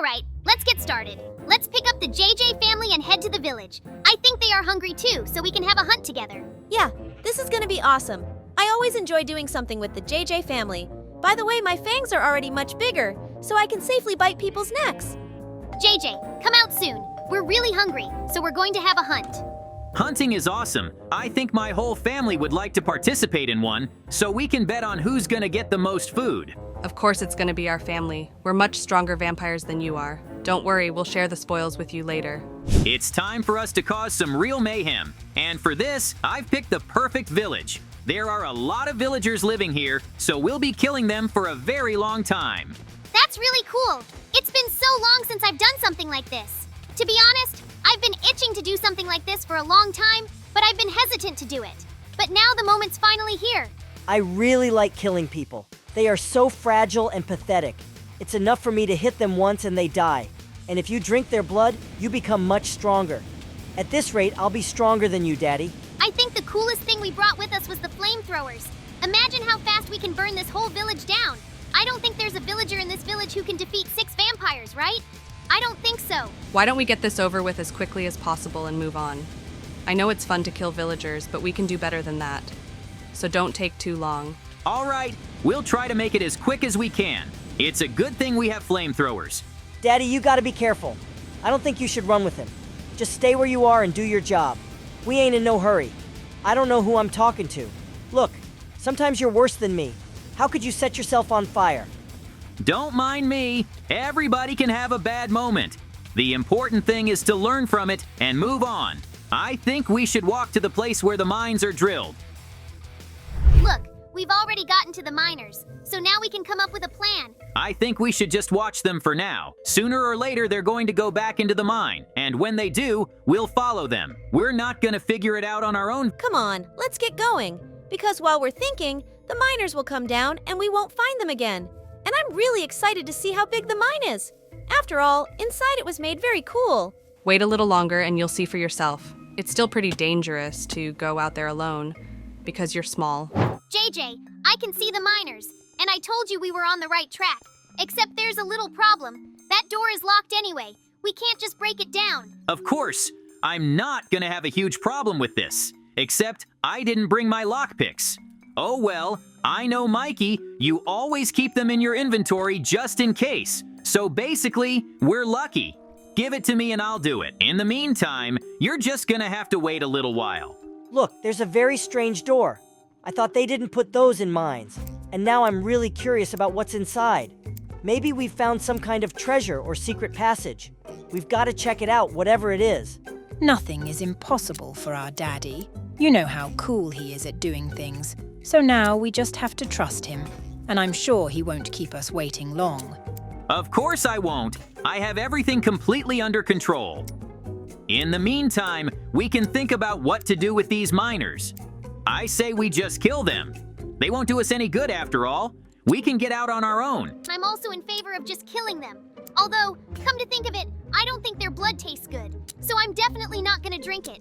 Alright, let's get started. Let's pick up the JJ family and head to the village. I think they are hungry too, so we can have a hunt together. Yeah, this is gonna be awesome. I always enjoy doing something with the JJ family. By the way, my fangs are already much bigger, so I can safely bite people's necks. JJ, come out soon. We're really hungry, so we're going to have a hunt. Hunting is awesome. I think my whole family would like to participate in one, so we can bet on who's gonna get the most food. Of course it's gonna be our family. We're much stronger vampires than you are. Don't worry, we'll share the spoils with you later. It's time for us to cause some real mayhem. And for this, I've picked the perfect village. There are a lot of villagers living here, so we'll be killing them for a very long time. That's really cool. It's been so long since I've done something like this. To be honest, I've been itching to do something like this for a long time, but I've been hesitant to do it. But now the moment's finally here. I really like killing people. They are so fragile and pathetic. It's enough for me to hit them once and they die. And if you drink their blood, you become much stronger. At this rate, I'll be stronger than you, Daddy. I think the coolest thing we brought with us was the flamethrowers. Imagine how fast we can burn this whole village down. I don't think there's a villager in this village who can defeat 6 vampires, right? I don't think so. Why don't we get this over with as quickly as possible and move on? I know it's fun to kill villagers, but we can do better than that. So don't take too long. All right, we'll try to make it as quick as we can. It's a good thing we have flamethrowers. Daddy, you gotta be careful. I don't think you should run with him. Just stay where you are and do your job. We ain't in no hurry. I don't know who I'm talking to. Look, sometimes you're worse than me. How could you set yourself on fire? Don't mind me. Everybody can have a bad moment. The important thing is to learn from it and move on. I think we should walk to the place where the mines are drilled. Look, we've already gotten to the miners, so now we can come up with a plan. I think we should just watch them for now. Sooner or later, they're going to go back into the mine, and when they do, we'll follow them. We're not going to figure it out on our own. Come on, let's get going. Because while we're thinking, the miners will come down and we won't find them again. And I'm really excited to see how big the mine is. After all, inside it was made very cool. Wait a little longer and you'll see for yourself. It's still pretty dangerous to go out there alone because you're small. JJ, I can see the miners, and I told you we were on the right track. Except there's a little problem. That door is locked anyway. We can't just break it down. Of course, I'm not going to have a huge problem with this. Except I didn't bring my lockpicks. Oh well, I know Mikey, you always keep them in your inventory just in case. So basically, we're lucky. Give it to me and I'll do it. In the meantime, you're just gonna have to wait a little while. Look, there's a very strange door. I thought they didn't put those in mines. And now I'm really curious about what's inside. Maybe we've found some kind of treasure or secret passage. We've got to check it out, whatever it is. Nothing is impossible for our daddy. You know how cool he is at doing things. So now we just have to trust him. And I'm sure he won't keep us waiting long. Of course I won't. I have everything completely under control. In the meantime, we can think about what to do with these miners. I say we just kill them. They won't do us any good after all. We can get out on our own. I'm also in favor of just killing them. Although, come to think of it, I don't think their blood tastes good. So I'm definitely not gonna drink it.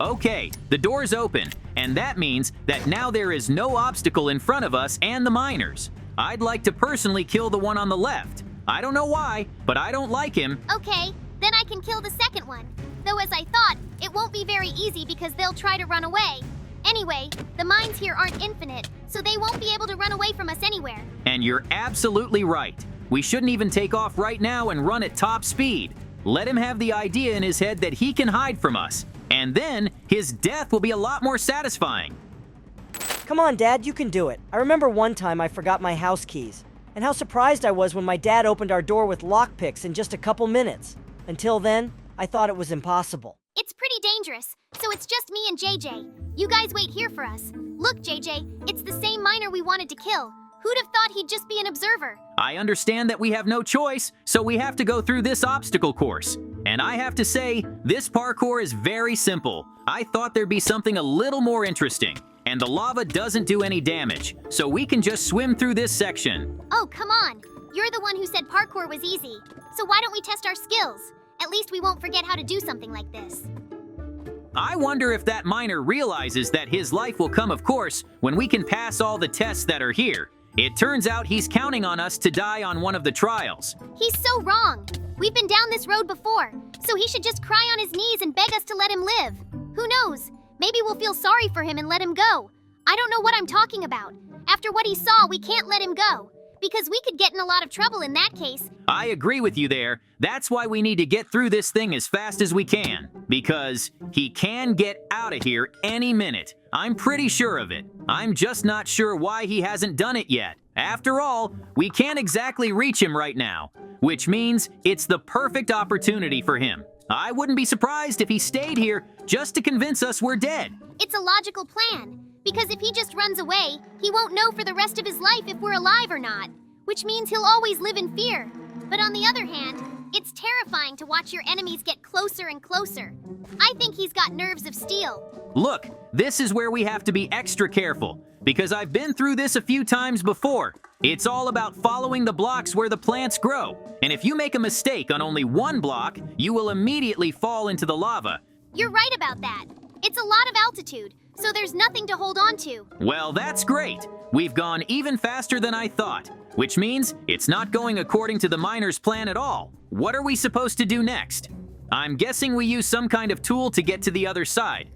Okay, the door's open, and that means that now there is no obstacle in front of us and the miners. I'd like to personally kill the one on the left. I don't know why, but I don't like him. Okay, then I can kill the second one. Though as I thought, it won't be very easy because they'll try to run away. Anyway, the mines here aren't infinite, so they won't be able to run away from us anywhere. And you're absolutely right. We shouldn't even take off right now and run at top speed. Let him have the idea in his head that he can hide from us. And then, his death will be a lot more satisfying. Come on, Dad, you can do it. I remember one time I forgot my house keys. And how surprised I was when my dad opened our door with lockpicks in just a couple minutes. Until then, I thought it was impossible. It's pretty dangerous, so it's just me and JJ. You guys wait here for us. Look, JJ, it's the same miner we wanted to kill. Who'd have thought he'd just be an observer? I understand that we have no choice, so we have to go through this obstacle course. And I have to say, this parkour is very simple. I thought there'd be something a little more interesting. And the lava doesn't do any damage, so we can just swim through this section. Oh, come on. You're the one who said parkour was easy. So why don't we test our skills? At least we won't forget how to do something like this. I wonder if that miner realizes that his life will come, of course, when we can pass all the tests that are here. It turns out he's counting on us to die on one of the trials. He's so wrong. We've been down this road before, so he should just cry on his knees and beg us to let him live. Who knows? Maybe we'll feel sorry for him and let him go. I don't know what I'm talking about. After what he saw, we can't let him go, because we could get in a lot of trouble in that case. I agree with you there. That's why we need to get through this thing as fast as we can, because he can get out of here any minute. I'm pretty sure of it. I'm just not sure why he hasn't done it yet. After all, we can't exactly reach him right now, which means it's the perfect opportunity for him. I wouldn't be surprised if he stayed here just to convince us we're dead. It's a logical plan, because if he just runs away, he won't know for the rest of his life if we're alive or not, which means he'll always live in fear. But on the other hand, it's terrifying to watch your enemies get closer and closer. I think he's got nerves of steel. Look, this is where we have to be extra careful, because I've been through this a few times before. It's all about following the blocks where the plants grow, and if you make a mistake on only one block, you will immediately fall into the lava. You're right about that. It's a lot of altitude, so there's nothing to hold on to. Well, that's great. We've gone even faster than I thought, which means it's not going according to the miners' plan at all. What are we supposed to do next? I'm guessing we use some kind of tool to get to the other side.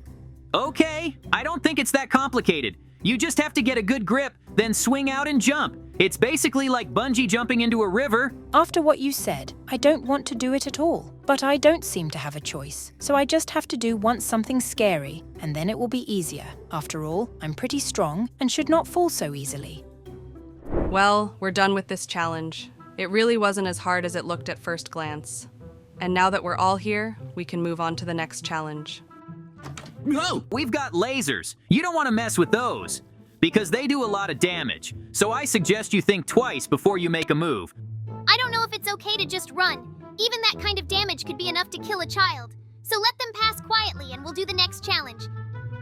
Okay, I don't think it's that complicated. You just have to get a good grip, then swing out and jump. It's basically like bungee jumping into a river. After what you said, I don't want to do it at all. But I don't seem to have a choice. So I just have to do once something scary, and then it will be easier. After all, I'm pretty strong and should not fall so easily. Well, we're done with this challenge. It really wasn't as hard as it looked at first glance. And now that we're all here, we can move on to the next challenge. No, we've got lasers. You don't want to mess with those, because they do a lot of damage. So I suggest you think twice before you make a move. I don't know if it's okay to just run. Even that kind of damage could be enough to kill a child. So let them pass quietly and we'll do the next challenge.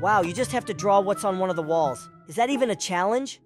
Wow, you just have to draw what's on one of the walls. Is that even a challenge?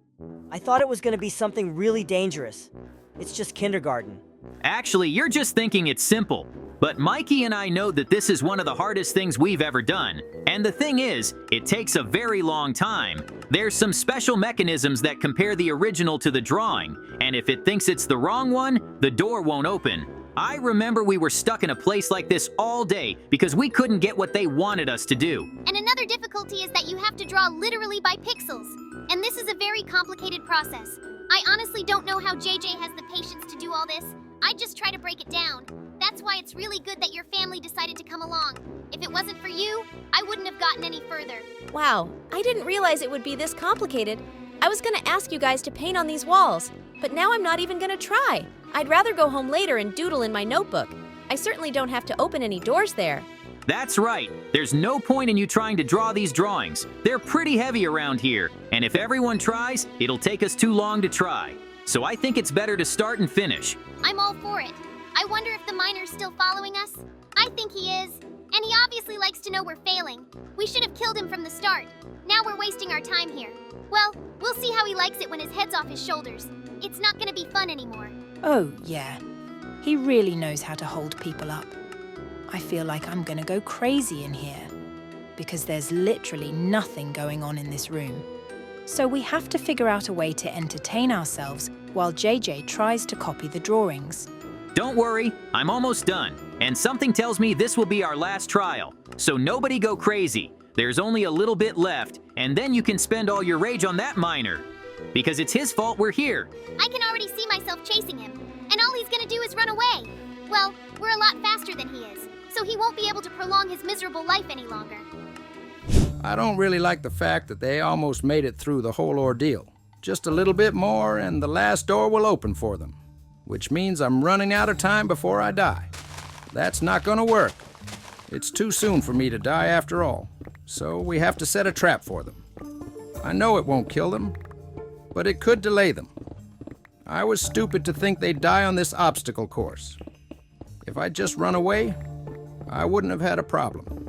I thought it was going to be something really dangerous. It's just kindergarten. Actually, you're just thinking it's simple. But Mikey and I know that this is one of the hardest things we've ever done. And the thing is, it takes a very long time. There's some special mechanisms that compare the original to the drawing, and if it thinks it's the wrong one, the door won't open. I remember we were stuck in a place like this all day because we couldn't get what they wanted us to do. And another difficulty is that you have to draw literally by pixels. And this is a very complicated process. I honestly don't know how JJ has the patience to do all this. I just try to break it down. That's why it's really good that your family decided to come along. If it wasn't for you, I wouldn't have gotten any further. Wow, I didn't realize it would be this complicated. I was gonna ask you guys to paint on these walls, but now I'm not even gonna try. I'd rather go home later and doodle in my notebook. I certainly don't have to open any doors there. That's right. There's no point in you trying to draw these drawings. They're pretty heavy around here, and if everyone tries, it'll take us too long to try. So I think it's better to start and finish. I'm all for it. I wonder if the miner's still following us. I think he is. And he obviously likes to know we're failing. We should have killed him from the start. Now we're wasting our time here. Well, we'll see how he likes it when his head's off his shoulders. It's not gonna be fun anymore. Oh, yeah. He really knows how to hold people up. I feel like I'm gonna go crazy in here, because there's literally nothing going on in this room. So we have to figure out a way to entertain ourselves while JJ tries to copy the drawings. Don't worry, I'm almost done. And something tells me this will be our last trial. So nobody go crazy. There's only a little bit left, and then you can spend all your rage on that miner. Because it's his fault we're here. I can already see myself chasing him, and all he's gonna do is run away. Well, we're a lot faster than he is, so he won't be able to prolong his miserable life any longer. I don't really like the fact that they almost made it through the whole ordeal. Just a little bit more and the last door will open for them, which means I'm running out of time before I die. That's not gonna work. It's too soon for me to die after all, so we have to set a trap for them. I know it won't kill them, but it could delay them. I was stupid to think they'd die on this obstacle course. If I'd just run away, I wouldn't have had a problem.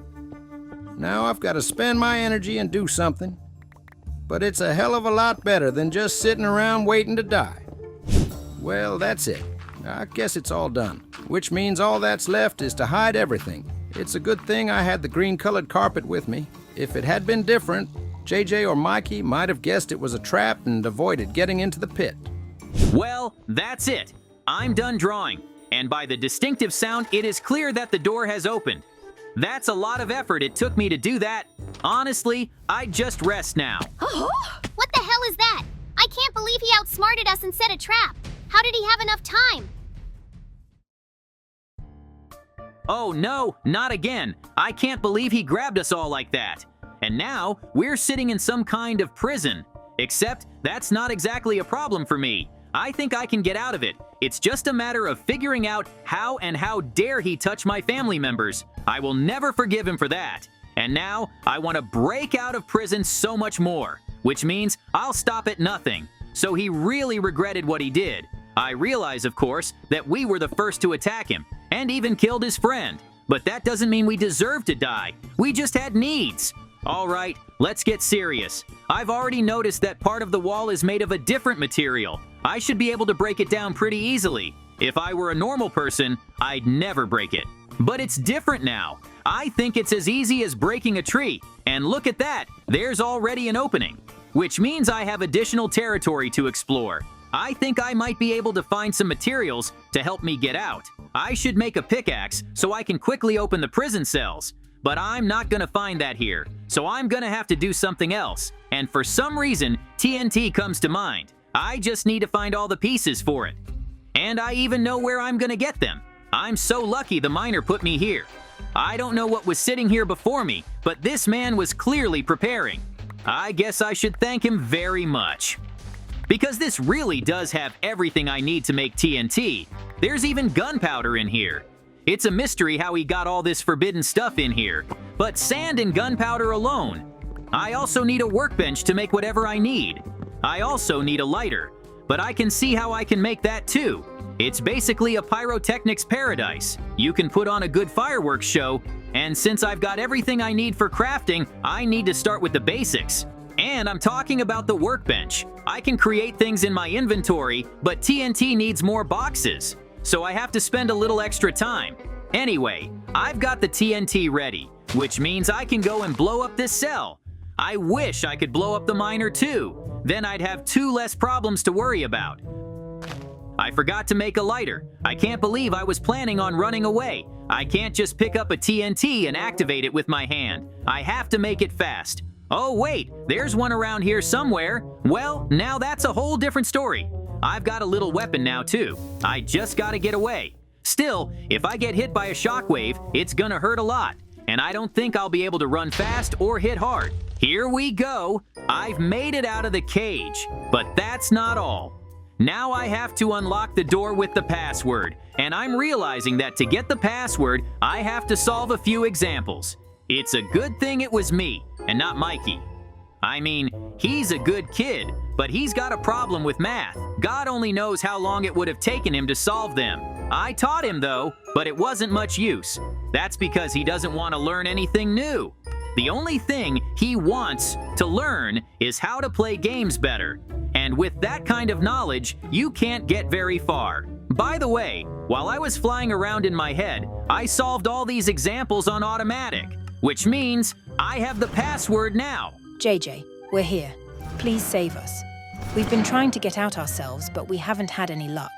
Now I've got to spend my energy and do something, but it's a hell of a lot better than just sitting around waiting to die. Well, that's it. I guess it's all done, which means all that's left is to hide everything. It's a good thing I had the green-colored carpet with me. If it had been different, JJ or Mikey might have guessed it was a trap and avoided getting into the pit. Well, that's it. I'm done drawing. and by the distinctive sound, it is clear that the door has opened. That's a lot of effort it took me to do that. Honestly, I'd just rest now. What the hell is that? I can't believe he outsmarted us and set a trap. How did he have enough time? Oh no, not again. I can't believe he grabbed us all like that. And now, we're sitting in some kind of prison. Except, that's not exactly a problem for me. I think I can get out of it. It's just a matter of figuring out how dare he touch my family members. I will never forgive him for that. And now, I want to break out of prison so much more. Which means I'll stop at nothing. So he really regretted what he did. I realize, of course, that we were the first to attack him, and even killed his friend. But that doesn't mean we deserve to die. We just had needs. All right, let's get serious. I've already noticed that part of the wall is made of a different material. I should be able to break it down pretty easily. If I were a normal person, I'd never break it. But it's different now. I think it's as easy as breaking a tree. And look at that, there's already an opening. Which means I have additional territory to explore. I think I might be able to find some materials to help me get out. I should make a pickaxe so I can quickly open the prison cells. But I'm not gonna find that here, so I'm gonna have to do something else. And for some reason, TNT comes to mind. I just need to find all the pieces for it. And I even know where I'm gonna get them. I'm so lucky the miner put me here. I don't know what was sitting here before me, but this man was clearly preparing. I guess I should thank him very much. Because this really does have everything I need to make TNT. There's even gunpowder in here. It's a mystery how he got all this forbidden stuff in here. But sand and gunpowder alone. I also need a workbench to make whatever I need. I also need a lighter, but I can see how I can make that too. It's basically a pyrotechnics paradise. You can put on a good fireworks show, and since I've got everything I need for crafting, I need to start with the basics. And I'm talking about the workbench. I can create things in my inventory, but TNT needs more boxes, so I have to spend a little extra time. Anyway, I've got the TNT ready, which means I can go and blow up this cell. I wish I could blow up the miner too. Then I'd have 2 less problems to worry about. I forgot to make a lighter. I can't believe I was planning on running away. I can't just pick up a TNT and activate it with my hand. I have to make it fast. Oh wait, there's one around here somewhere. Well, now that's a whole different story. I've got a little weapon now too. I just gotta get away. Still, if I get hit by a shockwave, it's gonna hurt a lot. And I don't think I'll be able to run fast or hit hard. Here we go. I've made it out of the cage. But that's not all. Now I have to unlock the door with the password. And I'm realizing that to get the password, I have to solve a few examples. It's a good thing it was me, and not Mikey. I mean, he's a good kid, but he's got a problem with math. God only knows how long it would have taken him to solve them. I taught him though, but it wasn't much use. That's because he doesn't want to learn anything new. The only thing he wants to learn is how to play games better. And with that kind of knowledge, you can't get very far. By the way, while I was flying around in my head, I solved all these examples on automatic, which means I have the password now. JJ, we're here. Please save us. We've been trying to get out ourselves, but we haven't had any luck.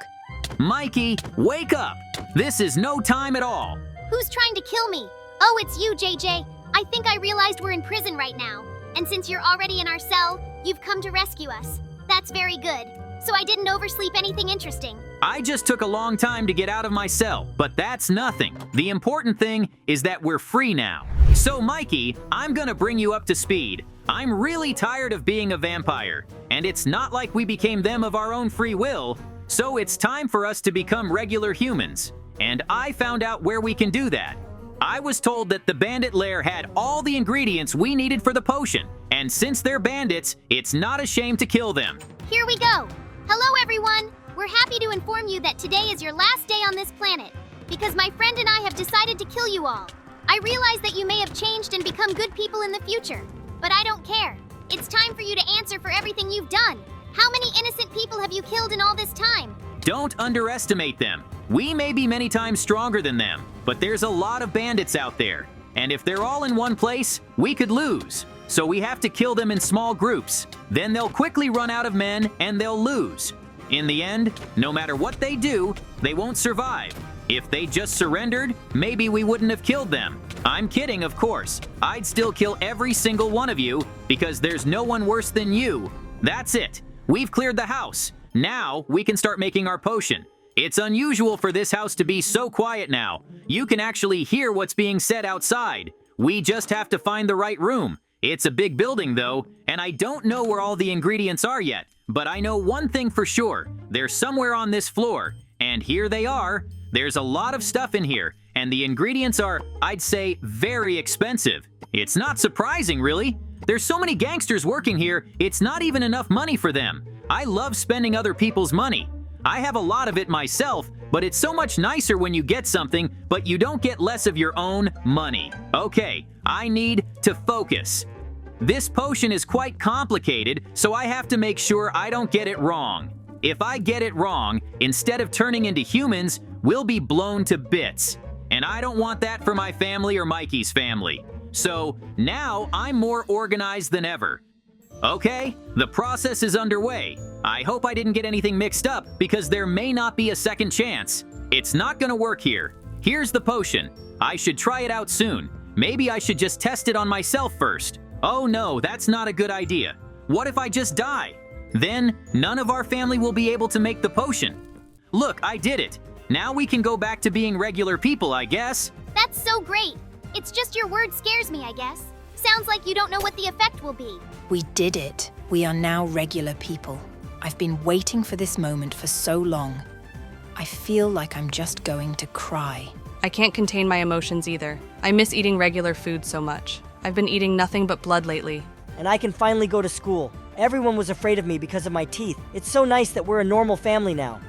Mikey, wake up! This is no time at all. Who's trying to kill me? Oh, it's you, JJ. I think I realized we're in prison right now. And since you're already in our cell, you've come to rescue us. That's very good. So I didn't oversleep anything interesting. I just took a long time to get out of my cell, but that's nothing. The important thing is that we're free now. So Mikey, I'm gonna bring you up to speed. I'm really tired of being a vampire, and it's not like we became them of our own free will, so it's time for us to become regular humans. And I found out where we can do that. I was told that the bandit lair had all the ingredients we needed for the potion, and since they're bandits, it's not a shame to kill them. Here we go. Hello, everyone. We're happy to inform you that today is your last day on this planet, because my friend and I have decided to kill you all. I realize that you may have changed and become good people in the future, but I don't care. It's time for you to answer for everything you've done. How many innocent people have you killed in all this time? Don't underestimate them. We may be many times stronger than them, but there's a lot of bandits out there. And if they're all in one place, we could lose. So we have to kill them in small groups. Then they'll quickly run out of men and they'll lose. In the end, no matter what they do, they won't survive. If they just surrendered, maybe we wouldn't have killed them. I'm kidding, of course. I'd still kill every single one of you because there's no one worse than you. That's it. We've cleared the house. Now we can start making our potion. It's unusual for this house to be so quiet now. You can actually hear what's being said outside. We just have to find the right room. It's a big building though, and I don't know where all the ingredients are yet. But I know one thing for sure. They're somewhere on this floor. And here they are. There's a lot of stuff in here, and the ingredients are, I'd say, very expensive. It's not surprising, really. There's so many gangsters working here, it's not even enough money for them. I love spending other people's money. I have a lot of it myself, but it's so much nicer when you get something, but you don't get less of your own money. Okay, I need to focus. This potion is quite complicated, so I have to make sure I don't get it wrong. If I get it wrong, instead of turning into humans, we'll be blown to bits. And I don't want that for my family or Mikey's family. So now I'm more organized than ever. Okay, the process is underway. I hope I didn't get anything mixed up because there may not be a second chance. It's not gonna work here. Here's the potion. I should try it out soon. Maybe I should just test it on myself first. Oh no, that's not a good idea. What if I just die? Then none of our family will be able to make the potion. Look, I did it. Now we can go back to being regular people, I guess. That's so great. It's just your word scares me, I guess. Sounds like you don't know what the effect will be. We did it. We are now regular people. I've been waiting for this moment for so long. I feel like I'm just going to cry. I can't contain my emotions either. I miss eating regular food so much. I've been eating nothing but blood lately. And I can finally go to school. Everyone was afraid of me because of my teeth. It's so nice that we're a normal family now.